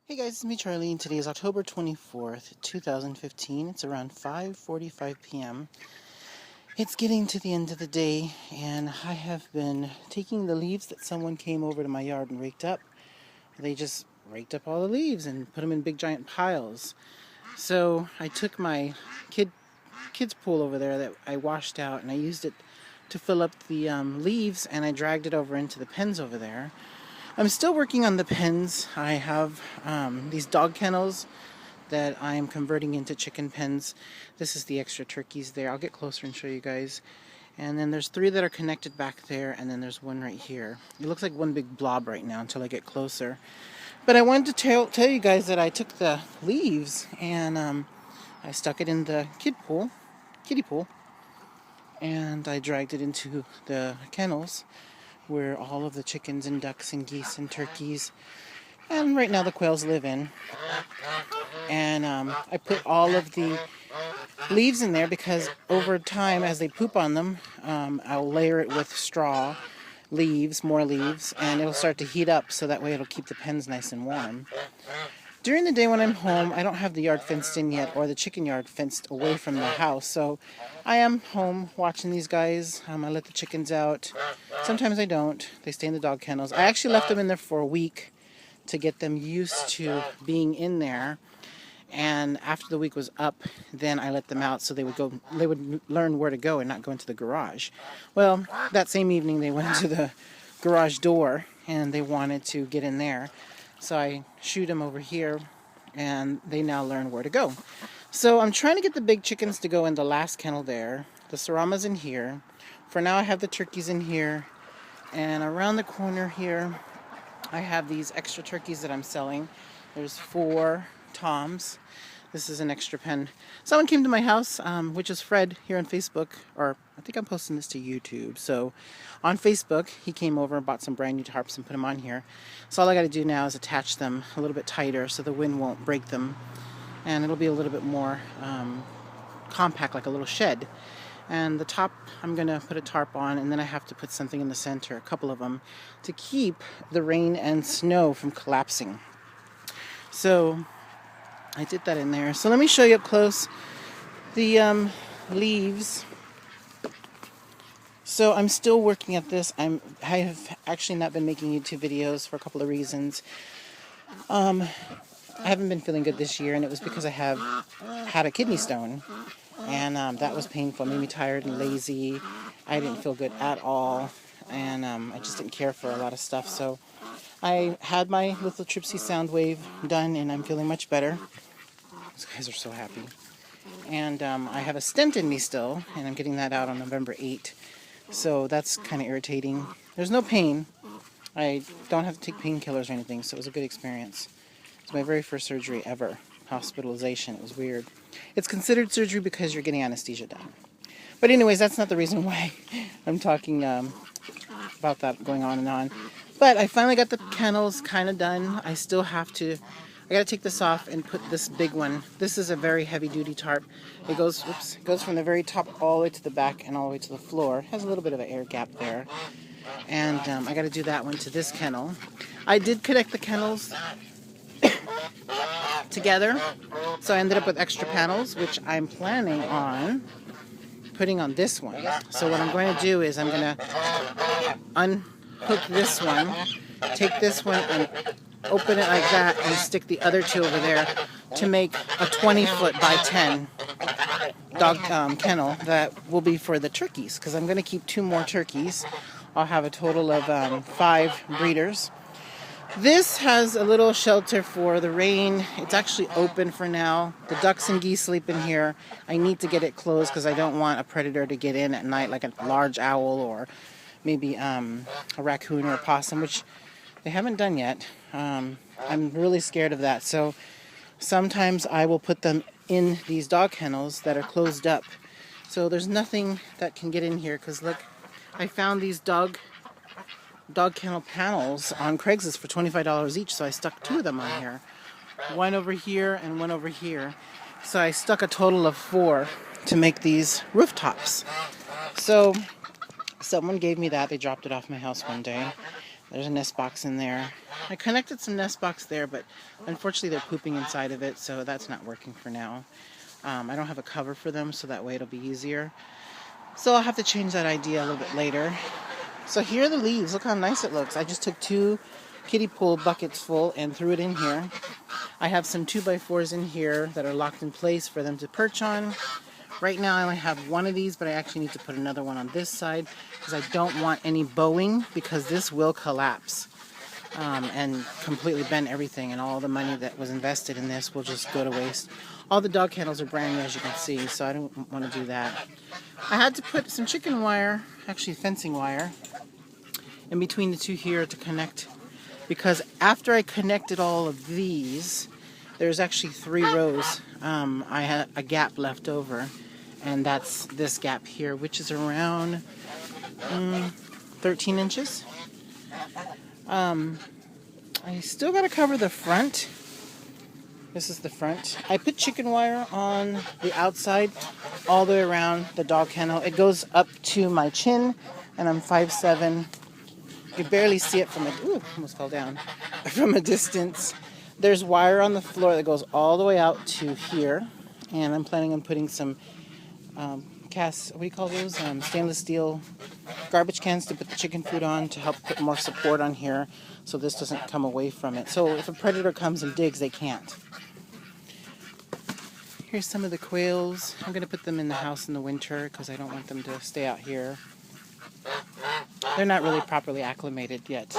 Hey guys, it's me Charlie, and today is October 24th, 2015. It's around 5:45 p.m. It's getting to the end of the day, and I have been taking the leaves that someone came over to my yard and raked up. They just raked up all the leaves and put them in big giant piles. So I took my kids pool over there that I washed out, and I used it to fill up the leaves, and I dragged it over into the pens over there. I'm still working on the pens. I have these dog kennels that I'm converting into chicken pens. This is the extra turkeys there. I'll get closer and show you guys. And then there's 3 that are connected back there, and then there's 1 right here. It looks like one big blob right now until I get closer. But I wanted to tell you guys that I took the leaves and I stuck it in the kiddie pool, and I dragged it into the kennels where all of the chickens and ducks and geese and turkeys and right now the quails live in. And I put all of the leaves in there because over time, as they poop on them, I'll layer it with straw, leaves, more leaves, and it'll start to heat up so that way it'll keep the pens nice and warm. During the day when I'm home, I don't have the yard fenced in yet, or the chicken yard fenced away from the house, so I am home watching these guys. I let the chickens out. Sometimes I don't. They stay in the dog kennels. I actually left them in there for a week to get them used to being in there, and after the week was up, then I let them out so they would learn where to go and not go into the garage. Well, that same evening they went to the garage door and they wanted to get in there. So I shoot them over here, and they now learn where to go. So I'm trying to get the big chickens to go in the last kennel there. The Sarama's in here. For now I have the turkeys in here. And around the corner here, I have these extra turkeys that I'm selling. There's 4 toms. This is an extra pen. Someone came to my house, which is Fred here on Facebook, or I think I'm posting this to YouTube. So on Facebook, he came over and bought some brand new tarps and put them on here. So all I got to do now is attach them a little bit tighter so the wind won't break them. And it'll be a little bit more compact, like a little shed. And the top, I'm going to put a tarp on, and then I have to put something in the center, a couple of them, to keep the rain and snow from collapsing. So I did that in there. So let me show you up close the leaves. So I'm still working at this. I have actually not been making YouTube videos for a couple of reasons. I haven't been feeling good this year, and it was because I have had a kidney stone. And that was painful. It made me tired and lazy. I didn't feel good at all. And I just didn't care for a lot of stuff. So I had my lithotripsy sound wave done, and I'm feeling much better. These guys are so happy. And I have a stent in me still, and I'm getting that out on November 8th. So that's kind of irritating. There's no pain. I don't have to take painkillers or anything, so it was a good experience. It's my very first surgery ever. Hospitalization. It was weird. It's considered surgery because you're getting anesthesia done. But anyways, that's not the reason why I'm talking about that going on and on. But I finally got the kennels kind of done. I still have to, I got to take this off and put this big one. This is a very heavy duty tarp. It goes from the very top all the way to the back and all the way to the floor. It has a little bit of an air gap there. And I got to do that one to this kennel. I did connect the kennels together, so I ended up with extra panels, which I'm planning on putting on this one. So what I'm going to do is I'm going to unhook this one, take this one and open it like that, and stick the other 2 over there to make a 20-foot by 10 dog kennel that will be for the turkeys, because I'm going to keep 2 more turkeys. I'll have a total of 5 breeders. This has a little shelter for the rain. It's actually open for now. The ducks and geese sleep in here. I need to get it closed because I don't want a predator to get in at night, like a large owl or maybe a raccoon or a possum, which they haven't done yet. I'm really scared of that. So sometimes I will put them in these dog kennels that are closed up. So there's nothing that can get in here because look, I found these dog kennel panels on Craigslist for $25 each, so I stuck 2 of them on here. 1 over here and 1 over here. So I stuck a total of 4 to make these rooftops. So someone gave me that. They dropped it off my house one day. There's a nest box in there. I connected some nest box there, but unfortunately they're pooping inside of it, so that's not working for now. I don't have a cover for them, so that way it'll be easier. So I'll have to change that idea a little bit later. So here are the leaves. Look how nice it looks. I just took 2 kiddie pool buckets full and threw it in here. I have some 2x4s in here that are locked in place for them to perch on. Right now I only have one of these, but I actually need to put another one on this side because I don't want any bowing, because this will collapse and completely bend everything, and all the money that was invested in this will just go to waste. All the dog kennels are brand new, as you can see, so I don't want to do that. I had to put some chicken wire, actually fencing wire, in between the 2 here to connect, because after I connected all of these, there's actually 3 rows. I had a gap left over, and that's this gap here, which is around 13 inches. I still got to cover the front. This is the front. I put chicken wire on the outside all the way around the dog kennel. It goes up to my chin, and I'm 5'7". You can barely see it from a... Ooh, almost fell down. From a distance. There's wire on the floor that goes all the way out to here, and I'm planning on putting some what do you call those? Stainless steel garbage cans to put the chicken food on to help put more support on here so this doesn't come away from it. So if a predator comes and digs, they can't. Here's some of the quails. I'm going to put them in the house in the winter because I don't want them to stay out here. They're not really properly acclimated yet.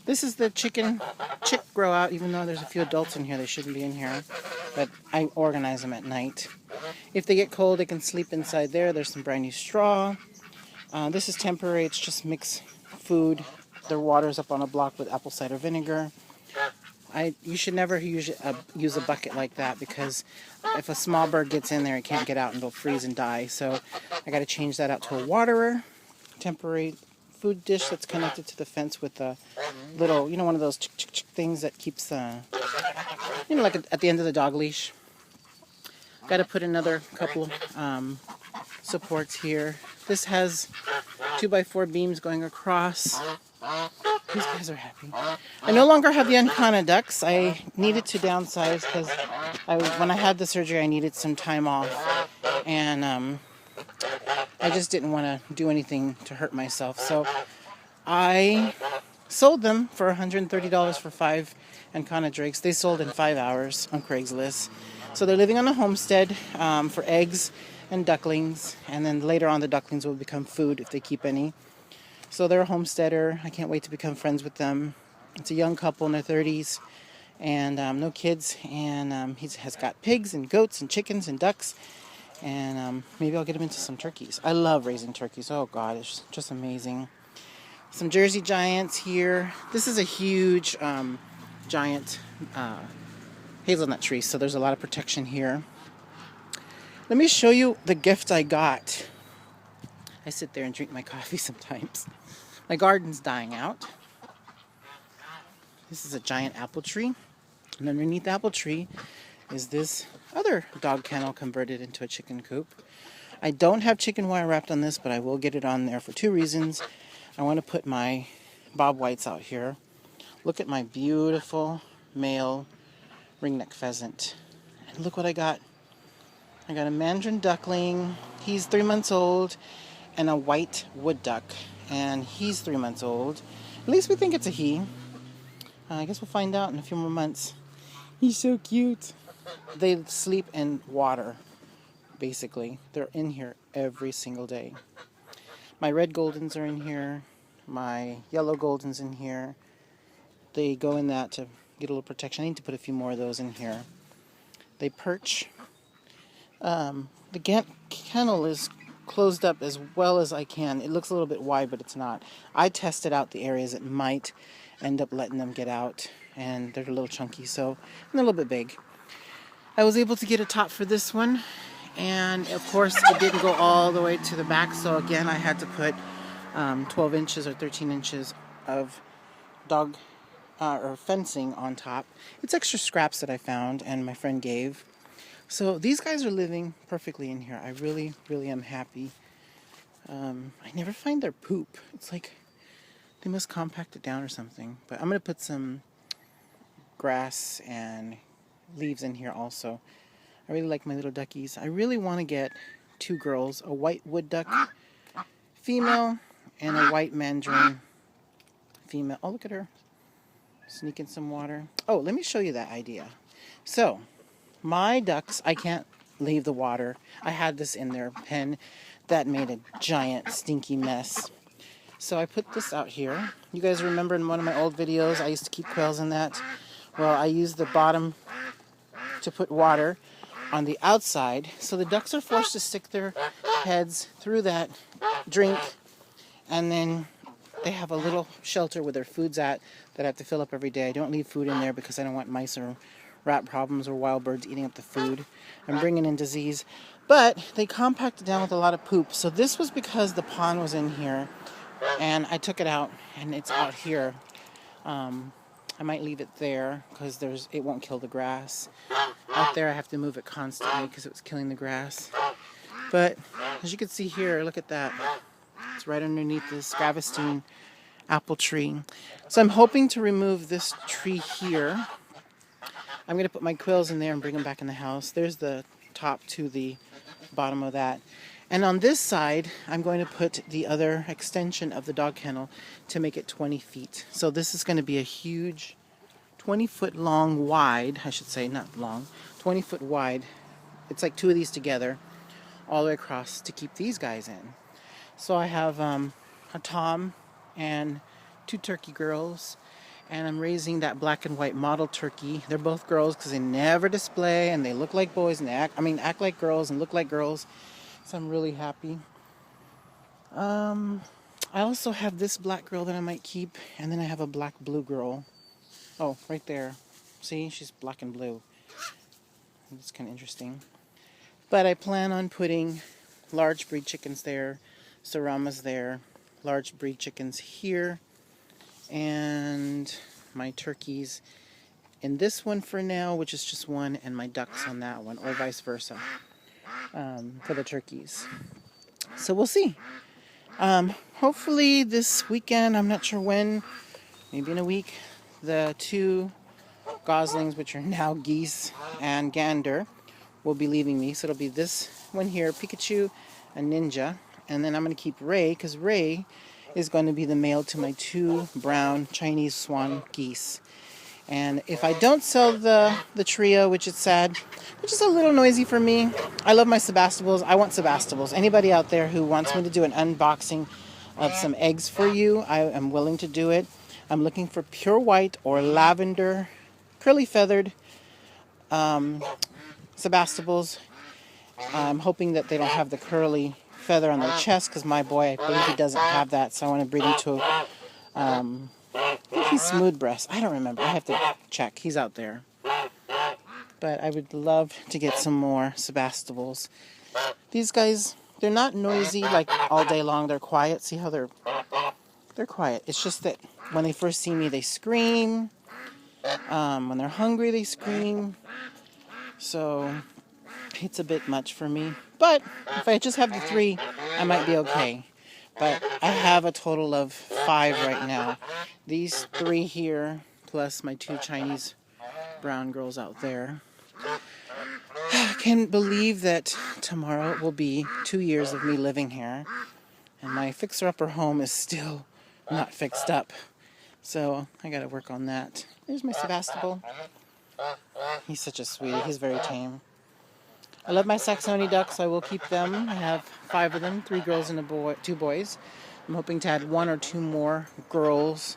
This is the chick grow out, even though there's a few adults in here. They shouldn't be in here, but I organize them at night. If they get cold, they can sleep inside there. There's some brand new straw. This is temporary. It's just mixed food. Their water's up on a block with apple cider vinegar. You should never use a bucket like that, because if a small bird gets in there, it can't get out and they'll freeze and die. So I got to change that out to a waterer, temporary food dish that's connected to the fence with a little, one of those things that keeps, like at the end of the dog leash. Got to put another couple supports here. This has 2x4 beams going across. These guys are happy. I no longer have the Ancona ducks. I needed to downsize because when I had the surgery, I needed some time off, and I just didn't want to do anything to hurt myself. So I sold them for $130 for 5 Ancona drakes. They sold in 5 hours on Craigslist. So they're living on a homestead for eggs and ducklings, and then later on the ducklings will become food if they keep any. So they're a homesteader. I can't wait to become friends with them. It's a young couple in their 30s, and no kids, and he has got pigs and goats and chickens and ducks, and maybe I'll get him into some turkeys. I love raising turkeys. Oh God, it's just amazing. Some Jersey Giants here. This is a huge giant hazelnut tree, so there's a lot of protection here. Let me show you the gift I got. I sit there and drink my coffee sometimes. My garden's dying out. This is a giant apple tree, and underneath the apple tree is this other dog kennel converted into a chicken coop. I don't have chicken wire wrapped on this, but I will get it on there for 2 reasons. I want to put my bob whites out here. Look at my beautiful male ringneck pheasant. And look what I got. I got a Mandarin Duckling. He's 3 months old. And a white wood duck. And he's 3 months old. At least we think it's a he. I guess we'll find out in a few more months. He's so cute. They sleep in water, basically. They're in here every single day. My red Goldens are in here. My yellow Goldens in here. They go in that to get a little protection. I need to put a few more of those in here. They perch. The kennel is closed up as well as I can. It looks a little bit wide, but it's not. I tested out the areas that might end up letting them get out, and they're a little chunky, so they're a little bit big. I was able to get a top for this one, and of course it didn't go all the way to the back, so again I had to put 12 inches or 13 inches of dog or fencing on top. It's extra scraps that I found and my friend gave. So these guys are living perfectly in here. I really, really am happy. I never find their poop. It's like They must compact it down or something. But I'm going to put some grass and leaves in here also. I really like my little duckies. I really want to get 2 girls, a white wood duck female and a white mandarin female. Oh, look at her. Sneaking some water. Oh, let me show you that idea. So, my ducks, I can't leave the water. I had this in their pen. That made a giant stinky mess. So I put this out here. You guys remember in one of my old videos, I used to keep quails in that. Well, I used the bottom to put water on the outside. So the ducks are forced to stick their heads through that drink. And then they have a little shelter where their food's at that I have to fill up every day. I don't leave food in there because I don't want mice or rat problems or wild birds eating up the food and bringing in disease. But they compacted down with a lot of poop. So this was because the pond was in here and I took it out and it's out here. I might leave it there because it won't kill the grass. Out there I have to move it constantly because it was killing the grass. But as you can see here, look at that. It's right underneath this Gravestine apple tree. So I'm hoping to remove this tree here. I'm going to put my quails in there and bring them back in the house. There's the top to the bottom of that. And on this side, I'm going to put the other extension of the dog kennel to make it 20 feet. So this is going to be a huge 20-foot long wide, I should say, not long, 20-foot wide. It's like 2 of these together all the way across to keep these guys in. So I have a Tom and 2 turkey girls, and I'm raising that black and white model turkey. They're both girls because they never display and they look like boys and act like girls and look like girls. So I'm really happy. I also have this black girl that I might keep, and then I have a black blue girl. Oh, right there. See, she's black and blue. It's kind of interesting. But I plan on putting large breed chickens there, Saramas there, large breed chickens here, and my turkeys in this one for now, which is just one, and my ducks on that one, or vice versa, for the turkeys. So we'll see. Hopefully this weekend, I'm not sure when, maybe in a week, the 2 goslings, which are now geese and gander, will be leaving me. So it'll be this one here, Pikachu and Ninja. And then I'm going to keep Ray, because Ray is going to be the male to my 2 brown Chinese swan geese. And if I don't sell the trio, which is sad, which is a little noisy for me, I love my Sebastibles. I want Sebastibles. Anybody out there who wants me to do an unboxing of some eggs for you, I am willing to do it. I'm looking for pure white or lavender, curly feathered Sebastibles. I'm hoping that they don't have the curly feather on their chest, because my boy, I believe he doesn't have that, so I want to breed him to I think he's smooth breast. I don't remember. I have to check. He's out there. But I would love to get some more Sebastibles. These guys, they're not noisy like all day long. They're quiet. See how they're quiet. It's just that when they first see me, they scream. When they're hungry, they scream. So it's a bit much for me. But if I just have the 3, I might be okay. But I have a total of 5 right now. These 3 here, plus my 2 Chinese brown girls out there. I can't believe that tomorrow will be 2 years of me living here. And my fixer-upper home is still not fixed up. So I gotta work on that. There's my Sebastopol. He's such a sweetie. He's very tame. I love my Saxony ducks. I will keep them. I have 5 of them, 3 girls and 2 boys. I'm hoping to add 1 or 2 more girls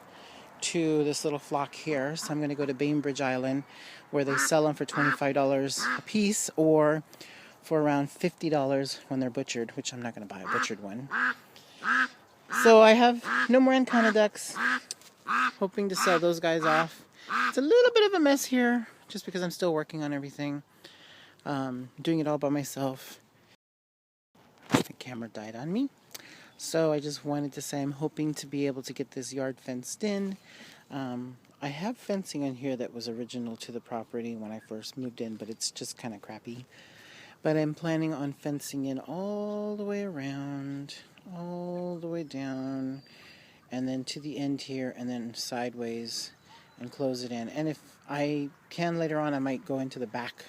to this little flock here. So I'm going to go to Bainbridge Island, where they sell them for $25 a piece, or for around $50 when they're butchered, which I'm not going to buy a butchered one. So I have no more Ancona ducks. Hoping to sell those guys off. It's a little bit of a mess here, just because I'm still working on everything. Doing it all by myself. The camera died on me. So I just wanted to say I'm hoping to be able to get this yard fenced in. I have fencing in here that was original to the property when I first moved in, but it's just kind of crappy. But I'm planning on fencing in all the way around, all the way down, and then to the end here, and then sideways, and close it in. And if I can later on, I might go into the back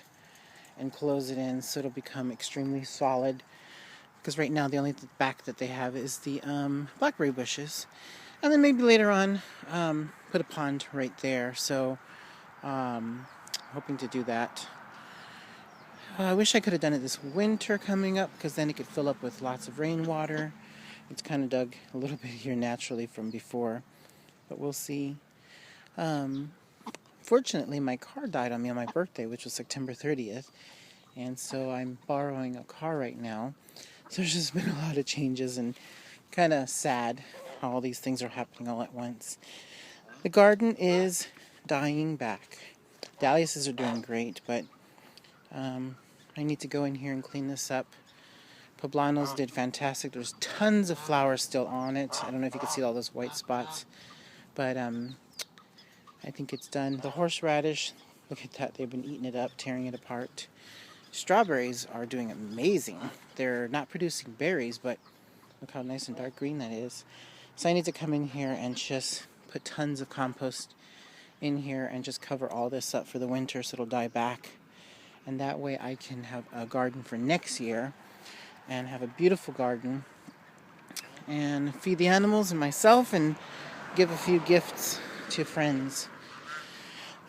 and close it in so it'll become extremely solid, because right now the only back that they have is the blackberry bushes. And then maybe later on put a pond right there. So hoping to do that. I wish I could have done it this winter coming up, because then it could fill up with lots of rainwater. It's kind of dug a little bit here naturally from before, but we'll see. Fortunately, my car died on me on my birthday, which was September 30th, and so I'm borrowing a car right now. So there's just been a lot of changes, and kind of sad how all these things are happening all at once. The garden is dying back. Dahlias are doing great, but I need to go in here and clean this up. Poblanos did fantastic. There's tons of flowers still on it. I don't know if you can see all those white spots, but I think it's done. The horseradish, look at that. They've been eating it up, tearing it apart. Strawberries are doing amazing. They're not producing berries, but look how nice and dark green that is. So I need to come in here and just put tons of compost in here and just cover all this up for the winter so it'll die back. And that way I can have a garden for next year and have a beautiful garden and feed the animals and myself and give a few gifts to friends.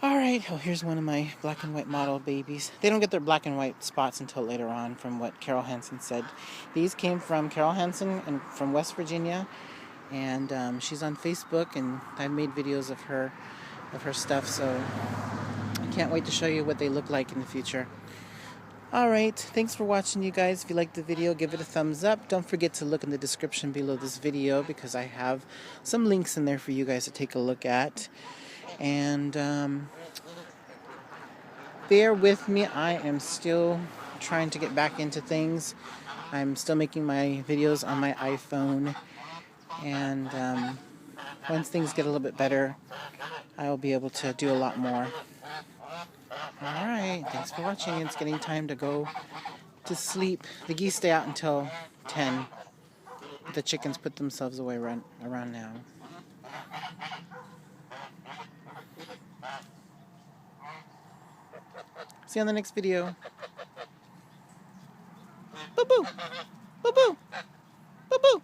Alright, well, here's one of my black and white model babies. They don't get their black and white spots until later on, from what Carol Hansen said. These came from Carol Hansen and from West Virginia, and she's on Facebook, and I've made videos of her stuff, so I can't wait to show you what they look like in the future. Alright, thanks for watching, you guys. If you liked the video, give it a thumbs up. Don't forget to look in the description below this video, because I have some links in there for you guys to take a look at. And bear with me, I am still trying to get back into things. I'm still making my videos on my iPhone, and once things get a little bit better, I will be able to do a lot more. Alright, thanks for watching. It's getting time to go to sleep. The geese stay out until 10. The chickens put themselves away around now. See you on the next video. Boo-boo! Boo-boo! Boo-boo!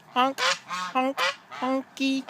Honk! Honk! Honky!